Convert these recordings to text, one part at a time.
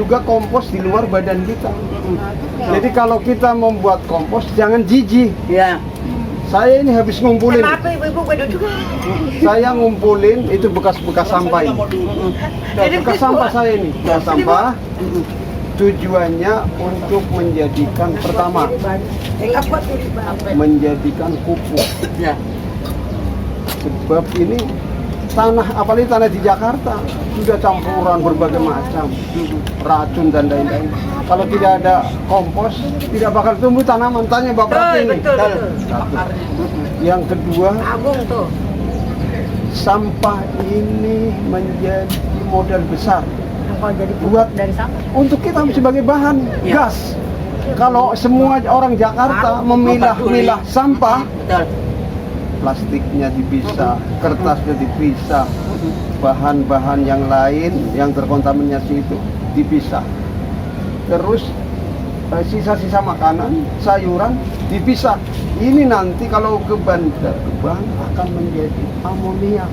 juga kompos di luar badan kita. Jadi kalau kita membuat kompos jangan jijik. Ya. Saya ini habis ngumpulin. Maaf ibu-ibu gue juga. Saya ngumpulin itu bekas-bekas sampah ini. Bekas sampah saya ini, bekas sampah. Tujuannya untuk menjadikan pertama, menjadikan pupuk. Ya. Sebab ini tanah, apalagi tanah di Jakarta sudah campuran berbagai macam racun dan lain-lain. Kalau tidak ada kompos tidak bakal tumbuh tanaman. Tanya Bapak ini. Betul. Yang kedua, Agung tuh. sampah ini menjadi modal besar Kalau jadi buat dari sana. untuk kita sebagai bahan Ya. gas. Kalau semua orang Jakarta memilah-milah sampah, Betul. plastiknya dipisah, kertasnya dipisah, bahan-bahan yang lain yang terkontaminasi itu dipisah. Terus sisa-sisa makanan, sayuran dipisah. Ini nanti kalau ke bandar akan menjadi amoniak.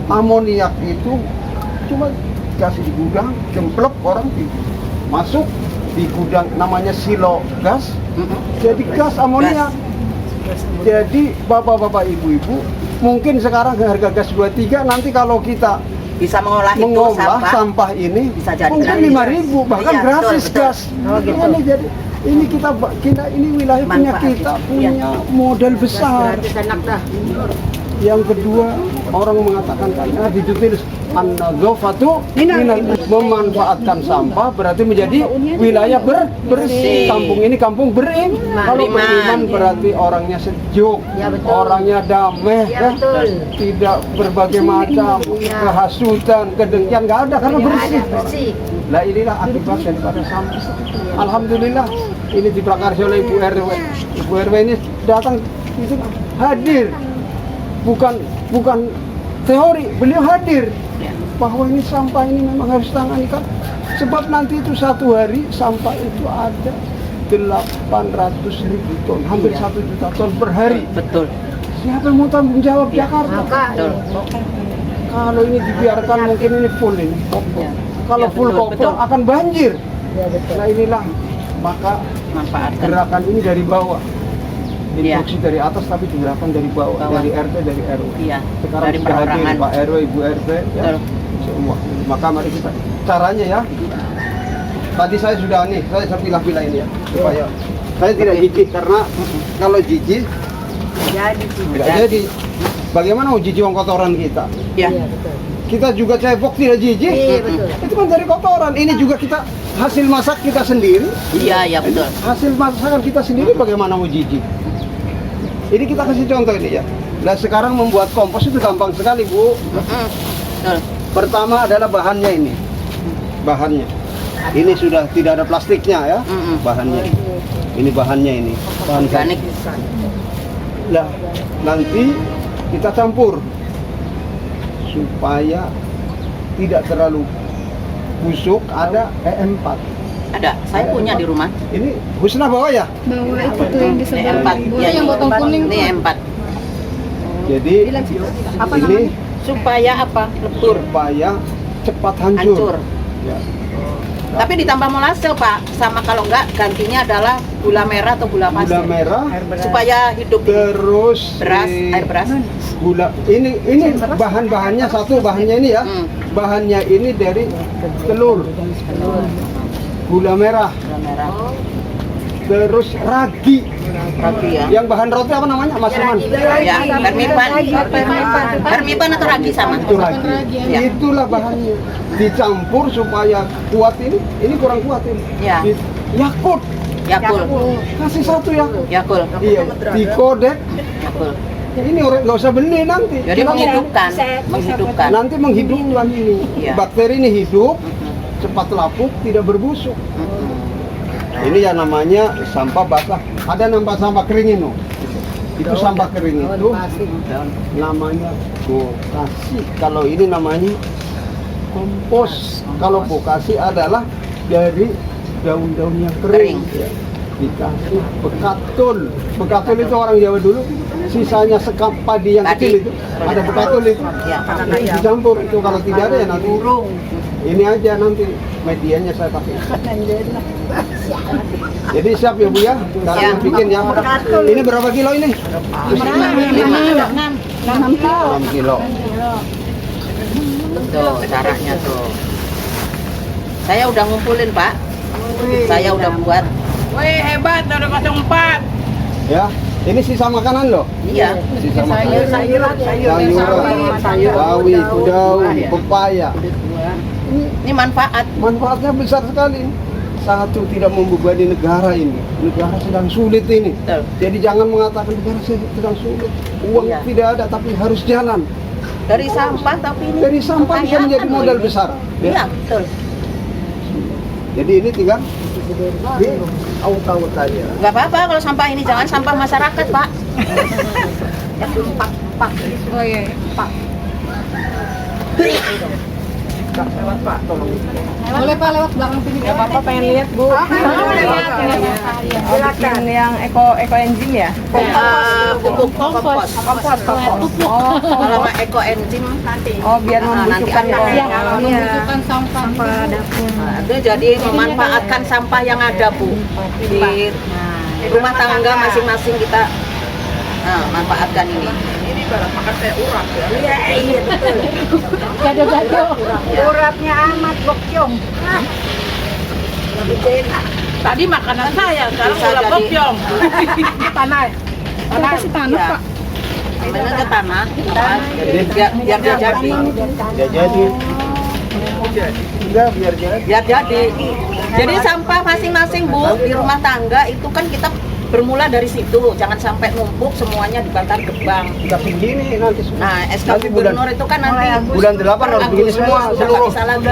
Amoniak itu cuma kasih di gudang, jemplok orang masuk di gudang namanya silo gas, jadi gas amoniak. Jadi bapak-bapak ibu-ibu, mungkin sekarang harga gas 23, nanti kalau kita Bisa mengolah itu mengolah sampah ini bisa jadi mungkin gratis. 5.000 bahkan Iya, gratis betul. gas. Oh, gitu. Ini jadi ini kita ini wilayah punya Manfaat. kita punya modal besar. Gratis enak dah. Yang kedua, orang mengatakan karena ditulis an-nadzafatu minal memanfaatkan sampah berarti menjadi wilayah bersih. Kampung ini kampung beriman. Kalau beriman berarti orangnya sejuk, Ya, betul. orangnya damai, Ya, betul. tidak berbagai macam kehasutan, kedengkian nggak ada karena bersih. Bersih. Nah inilah akibat daripada sampah. Alhamdulillah ini diprakarsa oleh Ibu RW. Ibu RW ini datang itu hadir. Bukan teori, beliau hadir bahwa ini sampah ini memang harus tangani kan. Sebab nanti itu satu hari sampah itu ada 800.000 ton, hampir 1 juta ton per hari. Betul. Siapa yang mau tanggung jawab Jakarta? Maka Kalau ini dibiarkan mungkin ini full ini. Kalau Ya, full betul, kotor betul. akan banjir. ya betul. Nah inilah maka Manfaatkan. gerakan ini dari bawah. Iya. Instruksi dari atas tapi digerakkan dari bawah, dari RT, dari RW. Iya. Sekarang Dari sudah hadir perorangan. Pak RW, Ibu RT, ya, Betul. semua. Maka mari kita caranya ya. Tadi saya sudah saya pilah-pilah ini ya, supaya saya tidak jijik karena kalau jijik Jadi sih. tidak jadi. Bagaimana mau jijik uang kotoran kita? Ya. Iya betul. Kita juga cebok tidak jijik. Iya betul. Itu kan dari kotoran. Ini juga kita hasil masak kita sendiri. Iya, ya betul. Hasil masakan kita sendiri bagaimana mau jijik? Ini kita kasih contoh ini ya. Nah sekarang membuat kompos itu gampang sekali Bu. Betul. Pertama adalah bahannya ini. Bahannya. Ini sudah tidak ada plastiknya ya. Bahannya. Ini bahannya ini. Bahan Organik. Nah nanti kita campur supaya tidak terlalu busuk. Ada EM4. Ada. Saya punya di rumah. Ini Husna bawa ya. Bawa itu tuh yang di sebelah Empat. ibu Ya, yang botol kuning Ini tuh. empat. Jadi Apa ini namanya? Supaya apa? Lebur. supaya cepat hancur. Hancur. Ya. Tapi ditambah molase Pak. Sama kalau enggak gantinya adalah gula merah atau gula pasir. Gula merah, Supaya hidup terus beras, si air beras. gula. Ini bahan-bahannya satu bahannya ini ya. Bahannya ini dari telur, gula merah, Gula merah. terus ragi. Ragi ya. Yang bahan roti apa namanya, Mas Iman? Ya, permipan. Permipan atau ragi sama? Itu ragi. Ya. Itulah bahannya. Dicampur supaya kuat ini. Ini kurang kuat ini. Ya. Yakult. Yakul. Kasih satu ya. Yakul. Iya. Dikodek. Yakul. Ini orang nggak usah beli nanti. Jadi Kita menghidupkan, menghidupkan. nanti menghidupkan ini. Iya. Bakteri ini hidup, cepat lapuk, tidak berbusuk. Ini yang namanya sampah basah. Ada sampah kering ini. Itu sampah kering itu namanya bokasi. Kalau ini namanya kompos. Kalau bokasi adalah dari daun-daun yang kering. Ya. Dikasih bekatul. Bekatul itu orang Jawa dulu. Sisanya sekap padi yang Padi. kecil itu. Ada bekatul itu. Ya. Dicampur itu kalau tidak ada ya nanti Ini aja nanti medianya saya pakai. Jadi siap ya Bu ya? Sekarang bikin ya. Ini berapa kilo ini? 6 kilo. Tuh caranya tuh. Saya udah ngumpulin Pak. Saya udah buat. Wih hebat, ada 04. Ya, ini sisa makanan loh. Iya. Sisa makanan. Sayuran. Sawi, daun, pepaya. Ini manfaat. Manfaatnya besar sekali. Satu, tidak membebani negara ini. Negara sedang sulit ini. Betul. Jadi jangan mengatakan negara sedang sulit. Uang Iya. tidak ada tapi harus jalan. Dari sampah tapi ini. Dari sampah bisa kekayaan menjadi loh modal ini. besar. Iya, betul. Jadi ini tinggal di tahu saja. Enggak apa-apa kalau sampah ini jangan sampah masyarakat, Pak. Pak. Oh iya. Lewat Pak, tolong. Boleh Pak lewat belakang sini. Gak apa-apa pengen lihat Bu. Silakan yang eco enzim ya. Pupuk kompos. Kalau mau eco enzim nanti. Oh biar nanti membusukkan ada. ya. Membutuhkan sampah dapur. Nah, itu jadi memanfaatkan sampah yang ada Bu di rumah tangga masing-masing kita manfaatkan ini. Ini barang makan saya urap ya. Iya betul. Gado-gado. Urapnya amat bokyong. Tadi makanan saya, sekarang Bisa udah jadi. bokyong. Tanah. Kita kasih tanah Iya. Pak. Benar ke tanah, biar dia jadi. Ya jadi. Enggak biar jadi. Biar jadi. Jadi sampah masing-masing Bu di rumah tangga itu kan kita bermula dari situ, jangan sampai numpuk semuanya di Bantar Gebang. Tapi gini nanti Nah, SK Nanti bulan- Gubernur itu kan nanti bulan 8 harus begini semua seluruh bisa lagi.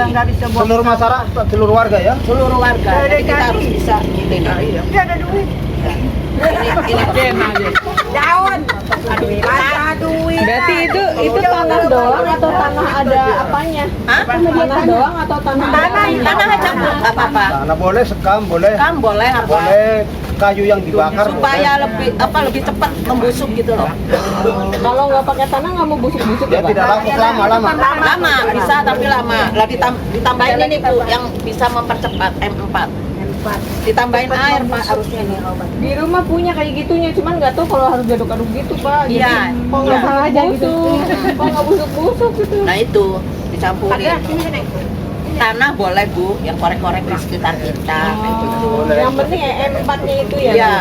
seluruh masyarakat, seluruh warga ya. Seluruh warga. Jadi kita harus bisa gitu. Dia ada duit. Ini Daun. Ada duit. Berarti itu tanah doang atau tanah ada apanya? Hah? Tanah doang atau tanah Tanah aja Bu, nggak apa-apa. Tanah boleh, sekam boleh. Kan boleh apa? Boleh kayu yang dibakar Supaya boleh. lebih cepat membusuk gitu loh. Kalau nggak pakai tanah nggak mau busuk-busuk Ya tidak lama. Lama bisa tapi lama. Lah ditambahin ini Bu yang bisa mempercepat M4. Ditambahin air Pak harusnya ini. Di rumah punya kayak gitunya, cuman nggak tahu kalau harus aduk-aduk gitu Pak. Jadi, Iya. kok nggak Iya. salah aja gitu. Kok nggak busuk-busuk gitu. Nah itu dicampurin. Tanah boleh Bu, yang korek-korek di sekitar kita. Boleh. Yang penting M4-nya itu ya. Iya.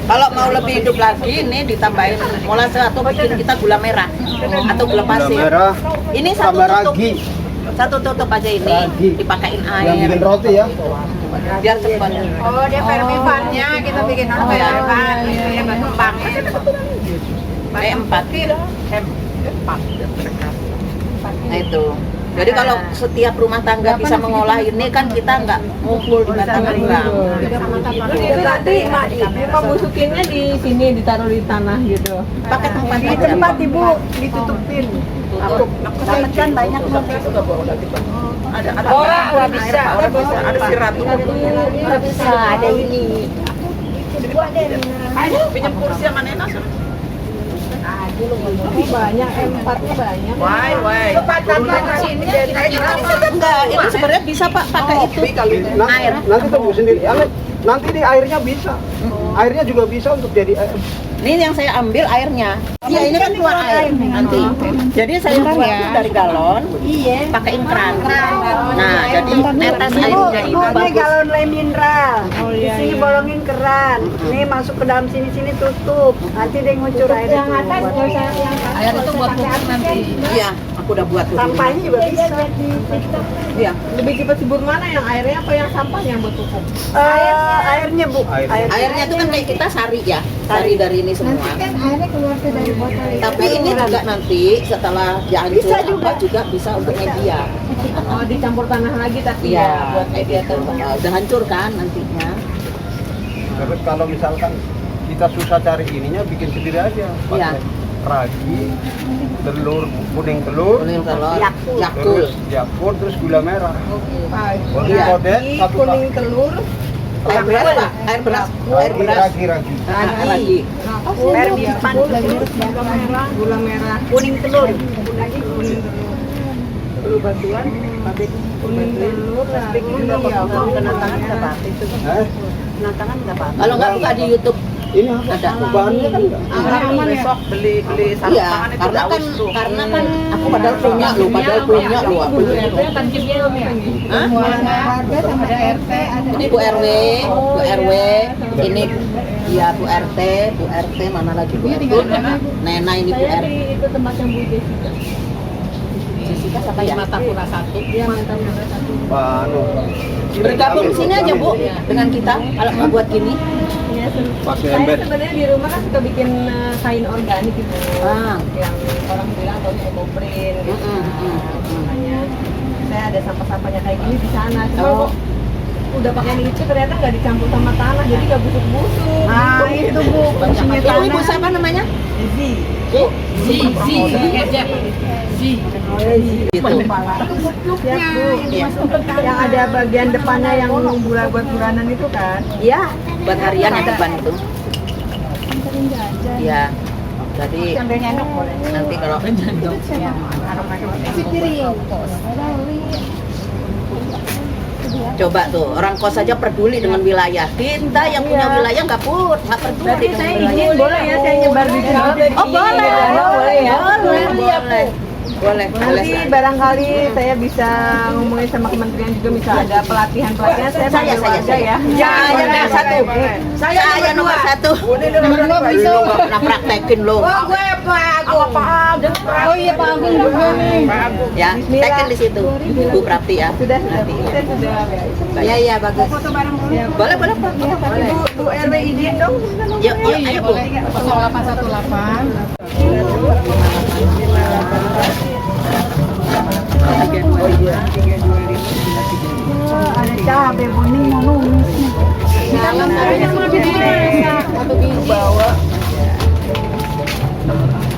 Kalau mau lebih hidup lagi ini ditambahin molase atau bikin kita gula merah atau gula Gula pasir. merah, Ini satu tambah tutup. ragi. Satu tutup aja ini Ragi. dipakein Yang bikin air roti ya. biar cepat. Oh dia fermentannya kita bikin apa ya? Yang berkembang. M4. Nah itu. Jadi kalau setiap rumah tangga bisa mengolah ini kan kita nggak ngumpul di Bantar Gebang. Itu nanti pembusukinnya di sini ditaruh di tanah gitu. Pakai tempat Di aja. tempat Ibu ditutupin. Dapat kan banyak loh. Ada Orang nggak bisa. ada sirat. Nggak bisa. Ada ini. Pinjam kursi sama Nena. Banyak M4-nya banyak. Wai. Enggak, itu sebenarnya bisa Pak pakai itu. Air. Nanti tunggu sendiri. Nanti di airnya bisa. Airnya juga bisa untuk jadi air. Ini yang saya ambil airnya. Iya, ini kan keluar air nanti. Jadi saya buat itu dari galon, Iya. pakaiin keran. Nah, jadi netes airnya itu Ini bagus. galon lem mineral. Di sini bolongin keran. Nih masuk ke dalam sini tutup. Nanti dia ngucur air itu. Air itu buat pupuk nanti. Iya, aku udah buat tuh. Sampahnya juga bisa. Iya. Lebih cepat subur mana yang airnya apa yang sampahnya yang buat pupuk? Airnya Bu. Air. Airnya itu kan kayak kita sari ya, sari dari ini semua. airnya keluar dari botol. Tapi ini juga nanti setelah dihancur Bisa juga. juga bisa untuk media. Oh, dicampur tanah lagi tapi Iya, ya buat media udah hancur kan nantinya. Terus kalau misalkan kita susah cari ininya, bikin sendiri aja. Iya. Pakai ragi, telur, kuning telur, Kuning telur, Yakult. Yakult. terus Yakult, terus gula merah. Boleh Iya. kode, satu kuning telur. Air beras Pak, air beras, air beras. Ragi. Lagi. Air bispan. gula merah. Kuning telur. perlu bantuan pabrik bantuin plastik itu nggak apa-apa kena tangan nggak apa-apa itu kena tangan nggak apa-apa. Kalau nggak buka di YouTube. Ini apa? Ada. Bahannya kan enggak. Besok beli sarung Iya, tangan itu karena udah kan aus tuh. aku padahal punya lu, padahal punya lu aku. Hah? Ini Bu RW, ini ya Bu RT mana lagi Bu RT? Nena ini Bu RT. Itu tempat yang Bu Jessica. Jessica siapa ya? Matapura 1. Iya, Matapura 1. Anu. Bergabung sini aja Bu dengan kita kalau mau buat gini. Ya, Pakai saya ember. sebenarnya di rumah kan suka bikin kain organik gitu. Ah. Yang orang bilang kalau ekoprint gitu. Makanya saya ada sampah-sampahnya kayak gini di sana. Cuma Oh. kok udah pakai itu ternyata nggak dicampur sama tanah, jadi nggak busuk-busuk. Nah itu Bu fungsinya Ini ibu tanah. siapa namanya? Gitu. Siap Bu. Iya. Yang ada bagian depannya yang buat buranan itu kan? Iya, buat harian yang depan itu. Iya. Jadi nanti kalau coba tuh orang kos saja peduli dengan wilayah. Kita yang punya wilayah nggak peduli Berarti dengan saya wilayah. izin boleh ya saya nyebar di sini? Oh boleh, Boleh ya? boleh. Nanti barangkali saya bisa ngomongin sama kementerian juga misal ada pelatihan-pelatihan saya panggil warga ya. Saya nomor satu. Saya nomor satu. Nomor 2 bisa. Nggak pernah praktekin lo. Gue Pak Agung. Oh iya Pak Agung juga nih. Ya, tekin di situ. Bu Prapti ya. Sudah, Nanti. saya sudah. Ya ya bagus. Foto bareng dulu. Boleh boleh Pak. Bu RW izin dong. Yuk yuk ayo Bu. 0818. Ada cabai kuning mau numis nih.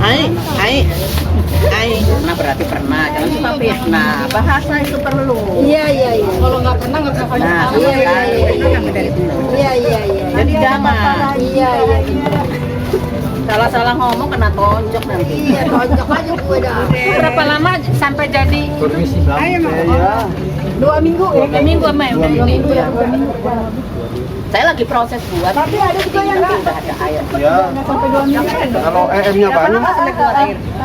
Ai. Nah berarti pernah. Jangan suka fitnah. Bahasa itu perlu. Iya. Kalau nggak pernah nggak bisa Nah, Iya. jadi jangan. Iya. Salah-salah ngomong kena tonjok nanti. Iya, tonjok aja gue dah. Berapa lama sampai jadi? Ya. 2 minggu ya. 2 minggu sama ya? 2 minggu ya. Saya lagi proses buat. Tapi ada juga yang udah ada air. Ya. sampai 2 minggu. Kalau EM-nya banyak,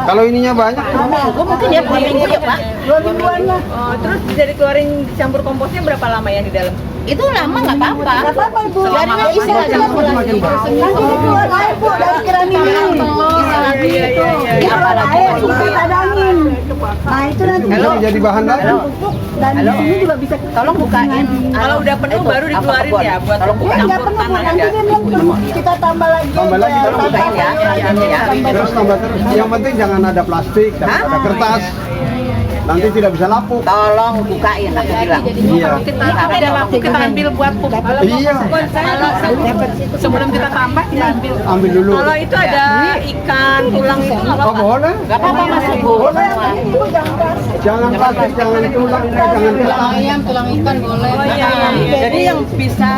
kalau ininya banyak, Minggu mungkin ya 2 minggu ya Pak. 2 mingguan lah. Oh, terus bisa dikeluarin dicampur komposnya berapa lama ya di dalam? Itu lama nggak apa-apa. Enggak apa-apa Ibu. Biarin aja isi lagi. semakin bagus. Nanti dibuat air Bu dari keran ini. Iya. Di apa lagi Air, masuk kita ada angin. Nah itu nanti bisa menjadi bahan dasar. pupuk dan di sini juga bisa Tolong bukain. Kalau udah penuh baru dikeluarin ya buat Tolong Ya bukain. enggak perlu Bu, nanti dia bilang kita tambah lagi. Tambah lagi, aja. tolong bukain ya. Terus tambah terus. Yang penting jangan ada plastik, jangan ada kertas. Nanti tidak bisa lapuk. Tolong bukain aku bilang. Iya. Kita ada waktu kita ambil buat pupuk. Iya. Sebelum kita tambah kita ambil. Ambil dulu. Kalau itu ada ikan tulang itu nggak Oh apa-apa. boleh. Gak apa-apa masuk Bu. Ibu jangan plastik. Jangan plastik, jangan tulang, jangan kertas. Tulang ikan boleh. Oh iya. Jadi yang bisa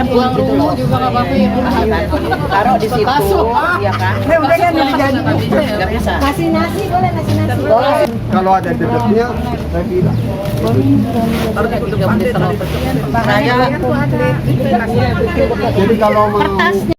buang dulu juga nggak apa-apa ya. Taruh di situ, ya kan? Udah kan udah jadi. Nggak bisa. Nasi boleh nasi. Boleh. Kalau ada dedeknya, saya bilang. Saya Jadi kalau mau